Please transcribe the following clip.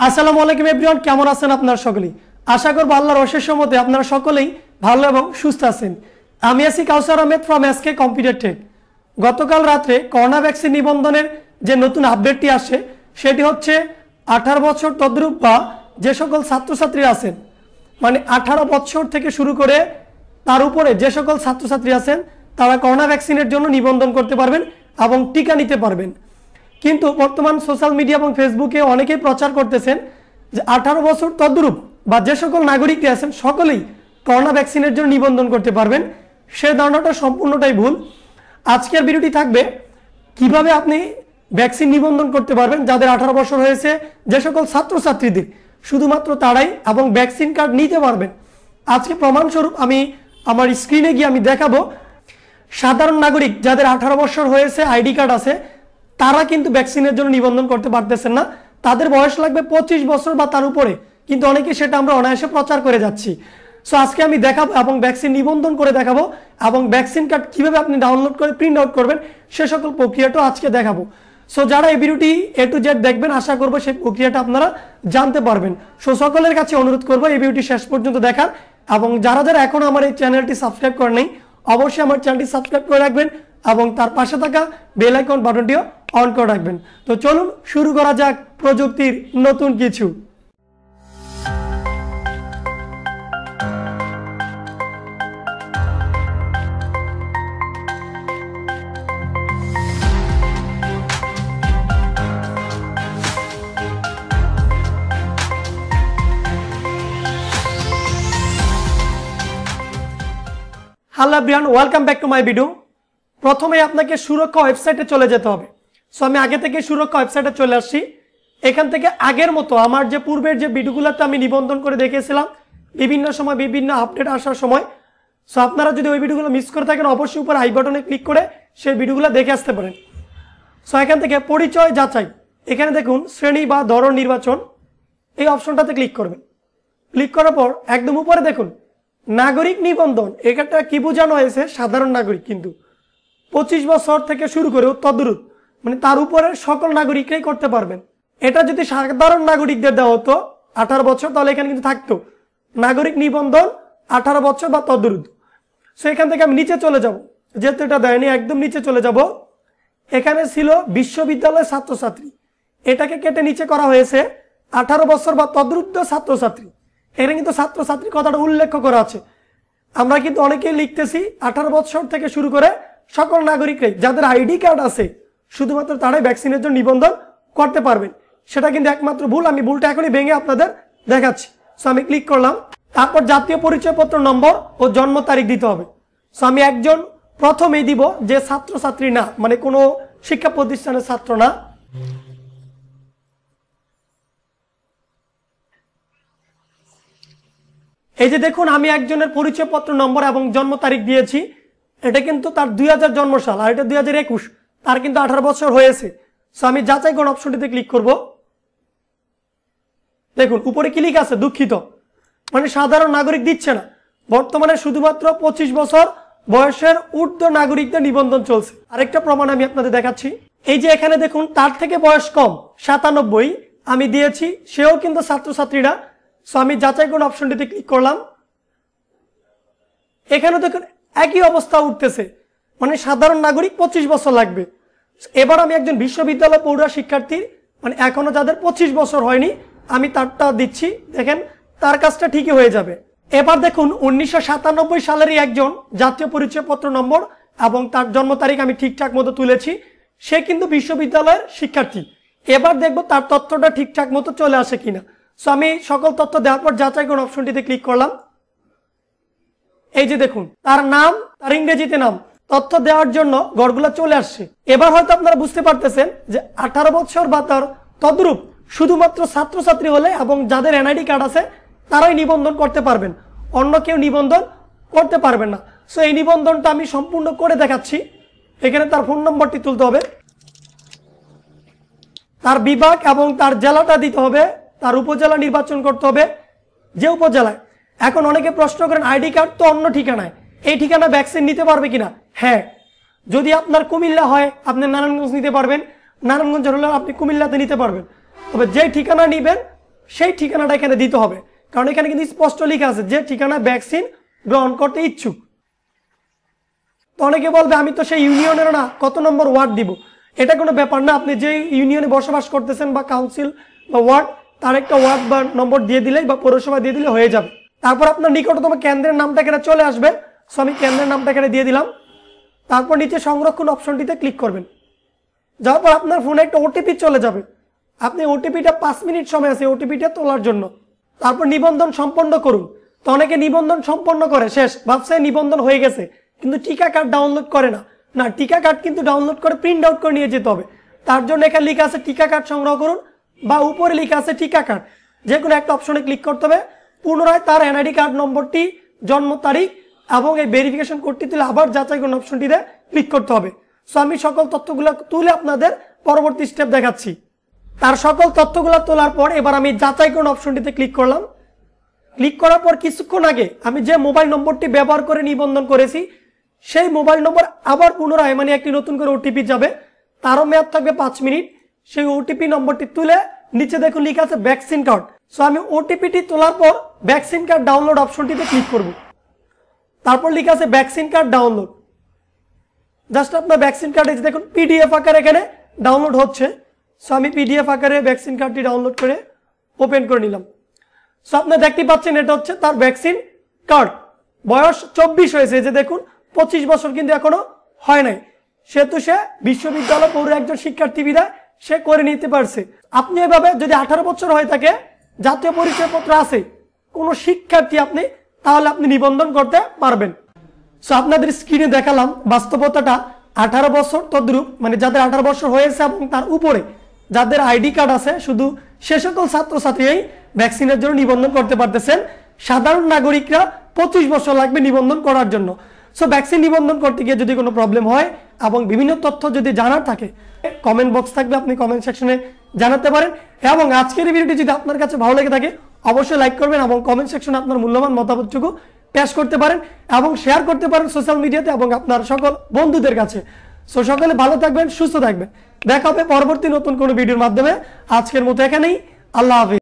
আসসালামু আলাইকুম এভরিওয়ান, কেমন আছেন আপনারা সকলেই? আশা করব আল্লাহর অশেষ রহমতে আপনারা সকলেই ভালো এবং সুস্থ আছেন। আমি আছি Kawsar Ahmed from SK computer tech. গতকাল রাত্রে করোনা ভ্যাকসিন নিবন্ধনের যে নতুন আপডেটটি আসে সেটি হচ্ছে 18 বছর তদ্রূপ বা যে সকল ছাত্রছাত্রী আছেন, মানে 18 বছর থেকে শুরু করে তার উপরে যে সকল ছাত্রছাত্রী আছেন তারা করোনা ভ্যাকসিনের জন্য নিবন্ধন করতে পারবেন এবং টিকা নিতে পারবেন। কিন্তু বর্তমান সোশ্যাল মিডিয়া এবং ফেসবুকে অনেকেই প্রচার করতেছেন যে 18 বছর তদ্রূপ বা যে সকল নাগরিকরা আছেন সকলেই করোনা ভ্যাকসিনের জন্য নিবন্ধন করতে পারবেন। সে ধারণাটা সম্পূর্ণটাই ভুল। আজকের ভিডিওটি থাকবে কিভাবে আপনি ভ্যাকসিন নিবন্ধন করতে পারবেন যাদের 18 বছর হয়েছে, যে সকল ছাত্রছাত্রীদের শুধুমাত্র তারাই এবং ভ্যাকসিন কার্ড নিতে পারবেন। আজকে প্রমাণস্বরূপ আমি আমার স্ক্রিনে গিয়ে আমি দেখাবো সাধারণ নাগরিক যাদের 18 বছর হয়েছে, আইডি কার্ড আছে, তারা কিন্তু ভ্যাকসিনের জন্য নিবন্ধন করতে পারতেছেন না। তাদের বয়স লাগবে 25 বছর বা তার উপরে, কিন্তু অনেকে সেটা আমরা অনায়াসে প্রচার করে যাচ্ছি। সো আজকে আমি দেখাবো এবং ভ্যাকসিন নিবন্ধন করে দেখাবো এবং ভ্যাকসিন কার্ড কীভাবে আপনি ডাউনলোড করে প্রিন্ট আউট করবেন সে সকল প্রক্রিয়াটাও আজকে দেখাবো। সো যারা এই ভিডিওটি A to Z দেখবেন আশা করবো সেই প্রক্রিয়াটা আপনারা জানতে পারবেন। সো সকলের কাছে অনুরোধ করবো এই ভিডিওটি শেষ পর্যন্ত দেখার, এবং যারা যারা এখনো আমার এই চ্যানেলটি সাবস্ক্রাইব করে নেই অবশ্যই আমার চ্যানেলটি সাবস্ক্রাইব করে রাখবেন এবং তার পাশে থাকা বেল আইকন বাটনটিও অন করে রাখবেন। তো চলুন শুরু করা যাক প্রযুক্তির নতুন কিছু। Hello everyone, welcome back to my video. প্রথমে আপনাকে সুরক্ষা ওয়েবসাইটে চলে যেতে হবে। সো আমি আগে থেকে সুরক্ষা ওয়েবসাইটে চলে আসছি। এখান থেকে আগের মতো আমার যে পূর্বের যে ভিডিওগুলোতে আমি নিবন্ধন করে দেখিয়েছিলাম বিভিন্ন সময় বিভিন্ন আপডেট আসার সময়, সো আপনারা যদি ওই ভিডিওগুলো মিস করে থাকেন অবশ্যই উপর আই বাটনে ক্লিক করে সেই ভিডিওগুলো দেখে আসতে পারেন। সো এখান থেকে পরিচয় যাচাই, এখানে দেখুন শ্রেণী বা ধরন নির্বাচন, এই অপশনটাতে ক্লিক করবেন। ক্লিক করার পর একদম উপরে দেখুন নাগরিক নিবন্ধন, এটা কি বোঝানো হয়েছে? সাধারণ নাগরিক, কিন্তু 25 বছর থেকে শুরু করে তদ্রূপ মানে তার উপরে সকল নাগরিকরাই করতে পারবেন। এটা যদি সাধারণ নাগরিকদের দেওয়া হতো 18 বছর, তাহলে এখানে কিন্তু থাকতো নাগরিক নিবন্ধন 18 বছর বা তদ্রূপ। সো এখান থেকে আমি নিচে চলে যাব, যেহেতু এটা দেয়নি একদম নিচে চলে যাব। এখানে ছিল বিশ্ববিদ্যালয়ের ছাত্রছাত্রী, এটাকে কেটে নিচে করা হয়েছে 18 বছর বা তদ্রূপ ছাত্রছাত্রী। এখানে কিন্তু ছাত্রছাত্রী কথাটা উল্লেখ করা আছে। আমরা কিন্তু অনেকেই লিখতেছি 18 বছর থেকে শুরু করে সকল নাগরিকরাই যাদের আইডি কার্ড আছে শুধুমাত্র তারাই ভ্যাকসিনের জন্য নিবন্ধন করতে পারবেন। সেটা কিন্তু একমাত্র ভুল। আমি ভুলটা এখনই ভেঙে আপনাদের দেখাচ্ছি। সো আমি ক্লিক করলাম, তারপর জাতীয় পরিচয়পত্র নম্বর ও জন্ম তারিখ দিতে হবে। সো আমি একজন প্রথমেই দিব যে ছাত্রছাত্রী না, মানে কোনো শিক্ষা প্রতিষ্ঠানের ছাত্র না। এই যে দেখুন আমি একজনের পরিচয়পত্র নম্বর এবং জন্ম তারিখ দিয়েছি, এটা কিন্তু তার 2000 জন্ম সাল আর এটা 2021, তার কিন্তু 18 বছর হয়েছে। সো আমি যাচাই কোন অপশনটিতে ক্লিক করব। দেখুন উপরে ক্লিক আছে দুঃখিত, মানে সাধারণ নাগরিক দিচ্ছে না, বর্তমানে শুধুমাত্র 25 বছর বয়সের ঊর্ধ্ব নাগরিকদের নিবন্ধন চলছে। আরেকটা প্রমাণ আমি আপনাদের দেখাচ্ছি। এই যে এখানে দেখুন তার থেকে বয়স কম 97 আমি দিয়েছি, সেও কিন্তু ছাত্রছাত্রীরা। সো আমি যাচাই কোন অপশনটিতে ক্লিক করলাম। এখানে দেখুন একই অবস্থা উঠতেছে, মানে সাধারণ নাগরিক 25 বছর লাগবে। এবার আমি একজন বিশ্ববিদ্যালয় পড়ুয়া শিক্ষার্থী, মানে এখনো যাদের 25 বছর হয়নি, আমি তারটা দিচ্ছি। দেখেন তার কাজটা ঠিকই হয়ে যাবে। এবার দেখুন 1997 সালেরই একজন জাতীয় পরিচয়পত্র নম্বর এবং তার জন্ম তারিখ আমি ঠিকঠাক মতো তুলেছি, সে কিন্তু বিশ্ববিদ্যালয়ের শিক্ষার্থী। এবার দেখবো তার তথ্যটা ঠিকঠাক মতো চলে আসে কিনা। সো আমি সকল তথ্য দেওয়ার পর যাচাই কোন অপশনটিতে ক্লিক করলাম। এই যে দেখুন তার নাম, তার ইংরেজিতে নাম, তথ্য দেওয়ার জন্য ঘরগুলো চলে আসছে। এবার হয়তো আপনারা বুঝতে পারতেছেন যে 18 বছর বা তার তদ্রূপ শুধুমাত্র ছাত্রছাত্রী হলে এবং যাদের এনআইডি কার্ড আছে তারাই নিবন্ধন করতে পারবেন, অন্য কেউ নিবন্ধন করতে পারবেন না। সো এই নিবন্ধনটা আমি সম্পূর্ণ করে দেখাচ্ছি। এখানে তার ফোন নম্বরটি তুলতে হবে, তার বিভাগ এবং তার জেলাটা দিতে হবে, তার উপজেলা নির্বাচন করতে হবে যে উপজেলায়। এখন অনেকে প্রশ্ন করেন আইডি কার্ড তো অন্য ঠিকানায়, এই ঠিকানা ভ্যাকসিন নিতে পারবে কিনা? হ্যাঁ, যদি আপনার কুমিল্লা হয় আপনি নারায়ণগঞ্জ নিতে পারবেন, নারায়ণগঞ্জ হলে আপনি কুমিল্লাতে নিতে পারবেন। তবে যে ঠিকানা নেবেন সেই ঠিকানাটা এখানে দিতে হবে, কারণ এখানে কিন্তু স্পষ্ট লেখা আছে যে ঠিকানা ভ্যাকসিন গ্রহণ করতে ইচ্ছুক। তো অনেকে বলবে আমি তো সেই ইউনিয়নের না, কত নম্বর ওয়ার্ড দিব। এটা কোনো ব্যাপার না, আপনি যে ইউনিয়নে বসবাস করতেছেন বা কাউন্সিল বা ওয়ার্ড, তার একটা ওয়ার্ড বা নম্বর দিয়ে দিলেই বা পৌরসভা দিয়ে দিলে হয়ে যাবে। তারপর আপনার নিকটতম কেন্দ্রের নামটা এখানে চলে আসবে। সো আমি কেন্দ্রের নামটা এখানে দিয়ে দিলাম। তারপর নিচে সংরক্ষণ অপশনটিতে ক্লিক করবেন। যাওয়ার পর আপনার ফোনে একটা ওটিপি চলে যাবে। আপনি ওটিপিটা 5 মিনিট সময় আছে ওটিপিটা তোলার জন্য। তারপর নিবন্ধন সম্পন্ন করুন। তো অনেকে নিবন্ধন সম্পন্ন করে শেষ, ভাবছে নিবন্ধন হয়ে গেছে, কিন্তু টিকা কার্ড ডাউনলোড করে না। না, টিকা কার্ড কিন্তু ডাউনলোড করে প্রিন্ট আউট করে নিয়ে যেতে হবে। তার জন্য এখানে লেখা আছে টিকা কার্ড সংগ্রহ করুন, বা উপরে লেখা আছে টিকা কার্ড, যে কোনো একটা অপশনে ক্লিক করতে হবে। পুনরায় তার এনআইডি কার্ড নম্বরটি, জন্ম তারিখ এবং এই ভেরিফিকেশন কোডটি তুলে আবার যাচাই করুন অপশনটিতে ক্লিক করতে হবে। সো আমি সকল তথ্যগুলো তুলে আপনাদের পরবর্তী স্টেপ দেখাচ্ছি। তার সকল তথ্যগুলো তোলার পর এবার আমি যাচাই করুন অপশনটিতে ক্লিক করলাম। ক্লিক করার পর কিছুক্ষণ আগে আমি যে মোবাইল নম্বরটি ব্যবহার করে নিবন্ধন করেছি সেই মোবাইল নম্বর আবার পুনরায় মানে একটি নতুন করে ওটিপি যাবে, তারও মেয়াদ থাকবে 5 মিনিট। সেই ওটিপি নম্বরটি তুলে নিচে দেখুন লেখা আছে ভ্যাকসিন কার্ড। সো আমি ওটিপিটি তোলার পর ভ্যাকসিন কার্ড ডাউনলোড অপশনটিতে ক্লিক করব। তারপর লেখা আছে ভ্যাকসিন কার্ড ডাউনলোড। জাস্ট আপনার ভ্যাকসিন কার্ড এই দেখুন পিডিএফ আকারে এখানে ডাউনলোড হচ্ছে। সো আমি পিডিএফ আকারে ভ্যাকসিন কার্ডটি ডাউনলোড করে ওপেন করে নিলাম। সো আপনারা দেখতে পাচ্ছেন এটা হচ্ছে তার ভ্যাকসিন কার্ড। বয়স 24 হয়েছে, যে দেখুন 25 বছর কিন্তু এখনো হয় নাই, সেহেতু সে বিশ্ববিদ্যালয় পড়ুয়া একজন শিক্ষার্থী বিধায় সে করে নিতে পারছে। আপনি এভাবে যদি 18 বছর হয়ে থাকে, জাতীয় পরিচয়পত্র আছে কোনো শিক্ষার্থী আপনি, তাহলে আপনি নিবন্ধন করতে পারবেন। সো আপনাদের স্ক্রিনে দেখালাম বাস্তবতাটা। 18 বছর তদ্রূপ, মানে যাদের 18 বছর হয়েছে এবং তার উপরে যাদের আইডি কার্ড আছে, শুধু সে সকল ছাত্রছাত্রীরাই ভ্যাকসিনের জন্য নিবন্ধন করতে পারতেছেন। সাধারণ নাগরিকরা 25 বছর লাগবে নিবন্ধন করার জন্য। সো ভ্যাকসিন নিবন্ধন করতে গিয়ে যদি কোনো প্রবলেম হয় এবং বিভিন্ন তথ্য যদি জানার থাকে, কমেন্ট বক্স থাকবে, আপনি কমেন্ট সেকশনে জানাতে পারেন। এবং আজকের এই ভিডিওটি যদি আপনার কাছে ভালো লেগে থাকে অবশ্যই লাইক করবেন এবং কমেন্ট সেকশনে আপনার মূল্যবান মতামতটুকু পেশ করতে পারেন এবং শেয়ার করতে পারেন সোশ্যাল মিডিয়াতে এবং আপনার সকল বন্ধুদের কাছে। সো সকলে ভালো থাকবেন, সুস্থ থাকবেন। দেখা হবে পরবর্তী নতুন কোনো ভিডিওর মাধ্যমে। আজকের মতো এখানেই, আল্লাহ হাফেজ।